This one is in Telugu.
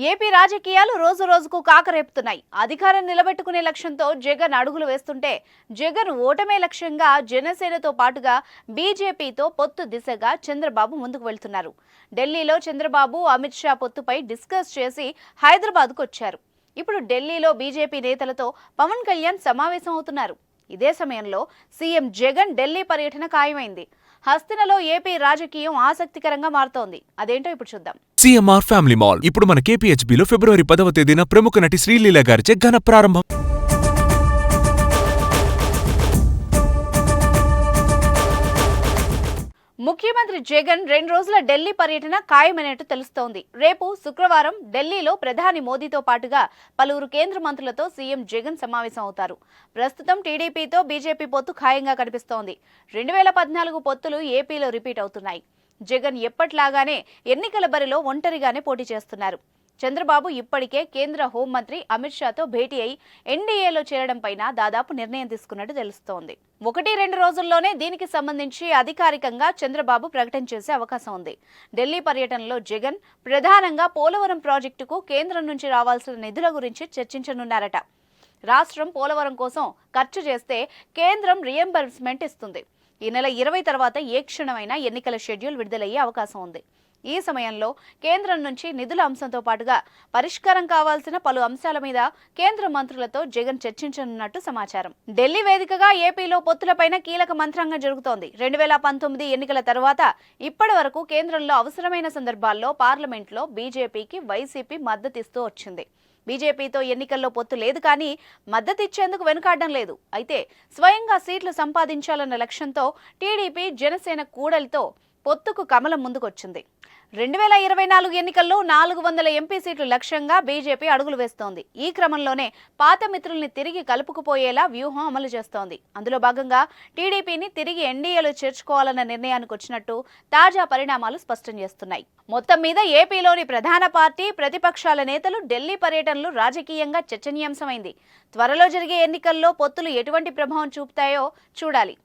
ఏపీ రాజకీయాలు రోజు రోజుకు కాకరేపుతున్నాయి. అధికారం నిలబెట్టుకునే లక్ష్యంతో జగన్ అడుగులు వేస్తుంటే జగన్ ఓటమే లక్ష్యంగా జనసేనతో పాటుగా బీజేపీతో పొత్తు దిశగా చంద్రబాబు ముందుకు వెళ్తున్నారు. ఢిల్లీలో చంద్రబాబు అమిత్ షా పొత్తుపై డిస్కస్ చేసి హైదరాబాద్కు వచ్చారు. ఇప్పుడు ఢిల్లీలో బీజేపీ నేతలతో పవన్ కళ్యాణ్ సమావేశం అవుతున్నారు. ఇదే సమయంలో సీఎం జగన్ ఢిల్లీ పర్యటన ఖాయమైంది. హస్తినలో ఏపీ రాజకీయం ఆసక్తికరంగా మారుతోంది. అదేంటో ఇప్పుడు చూద్దాం. సిఎంఆర్ ఫ్యామిలీ మాల్ ఇప్పుడు మన కేపీహెచ్బీలో ఫిబ్రవరి 10వ తేదీన ప్రముఖ నటి శ్రీలీల గారిచే ఘన ప్రారంభం. ముఖ్యమంత్రి జగన్ 2 రోజుల ఢిల్లీ పర్యటన ఖాయమైనట్టు తెలుస్తోంది. రేపు శుక్రవారం ఢిల్లీలో ప్రధాని మోదీతో పాటుగా పలువురు కేంద్ర మంత్రులతో సీఎం జగన్ సమావేశం అవుతారు. ప్రస్తుతం టీడీపీతో బీజేపీ పొత్తు ఖాయంగా కనిపిస్తోంది. 2014 పొత్తులు ఏపీలో రిపీట్ అవుతున్నాయి. జగన్ ఎప్పట్లాగానే ఎన్నికల బరిలో ఒంటరిగానే పోటీ చేస్తున్నారు. చంద్రబాబు ఇప్పటికే కేంద్ర హోంమంత్రి అమిత్ షాతో భేటీ అయి ఎన్డీఏలో చేరడంపైన దాదాపు నిర్ణయం తీసుకున్నట్టు తెలుస్తోంది. 1-2 రోజుల్లోనే దీనికి సంబంధించి అధికారికంగా చంద్రబాబు ప్రకటన చేసే అవకాశం ఉంది. ఢిల్లీ పర్యటనలో జగన్ ప్రధానంగా పోలవరం ప్రాజెక్టుకు కేంద్రం నుంచి రావాల్సిన నిధుల గురించి చర్చించనున్నారట. రాష్ట్రం పోలవరం కోసం ఖర్చు చేస్తే కేంద్రం రియంబర్స్మెంట్ ఇస్తుంది. ఈ నెల 20 తర్వాత ఏ క్షణమైనా ఎన్నికల షెడ్యూల్ విడుదలయ్యే అవకాశం ఉంది. ఈ సమయంలో కేంద్రం నుంచి నిధుల అంశంతో పాటుగా పరిష్కారం కావాల్సిన పలు అంశాల మీద కేంద్ర మంత్రులతో జగన్ చర్చించనున్నట్టు సమాచారం. ఢిల్లీ వేదికగా ఏపీలో పొత్తులపైన కీలక మంత్రాంగం జరుగుతోంది. 2019 ఎన్నికల తర్వాత ఇప్పటి వరకు కేంద్రంలో అవసరమైన సందర్భాల్లో పార్లమెంట్లో బీజేపీకి వైసీపీ మద్దతిస్తూ వచ్చింది. బీజేపీతో ఎన్నికల్లో పొత్తు లేదు, కానీ మద్దతిచ్చేందుకు వెనుకాడడం లేదు. అయితే స్వయంగా సీట్లు సంపాదించాలన్న లక్ష్యంతో టీడీపీ జనసేన కూడలితో పొత్తుకు కమలం ముందుకొచ్చింది. 2024 ఎన్నికల్లో 400 ఎంపీ సీట్లు లక్ష్యంగా బీజేపీ అడుగులు వేస్తోంది. ఈ క్రమంలోనే పాత మిత్రుల్ని తిరిగి కలుపుకుపోయేలా వ్యూహం అమలు చేస్తోంది. అందులో భాగంగా టీడీపీని తిరిగి ఎన్డీఏలో చేర్చుకోవాలన్న నిర్ణయానికి వచ్చినట్టు తాజా పరిణామాలు స్పష్టం చేస్తున్నాయి. మొత్తం మీద ఏపీలోని ప్రధాన పార్టీ ప్రతిపక్షాల నేతలు ఢిల్లీ పర్యటనలు రాజకీయంగా చర్చనీయాంశమైంది. త్వరలో జరిగే ఎన్నికల్లో పొత్తులు ఎటువంటి ప్రభావం చూపుతాయో చూడాలి.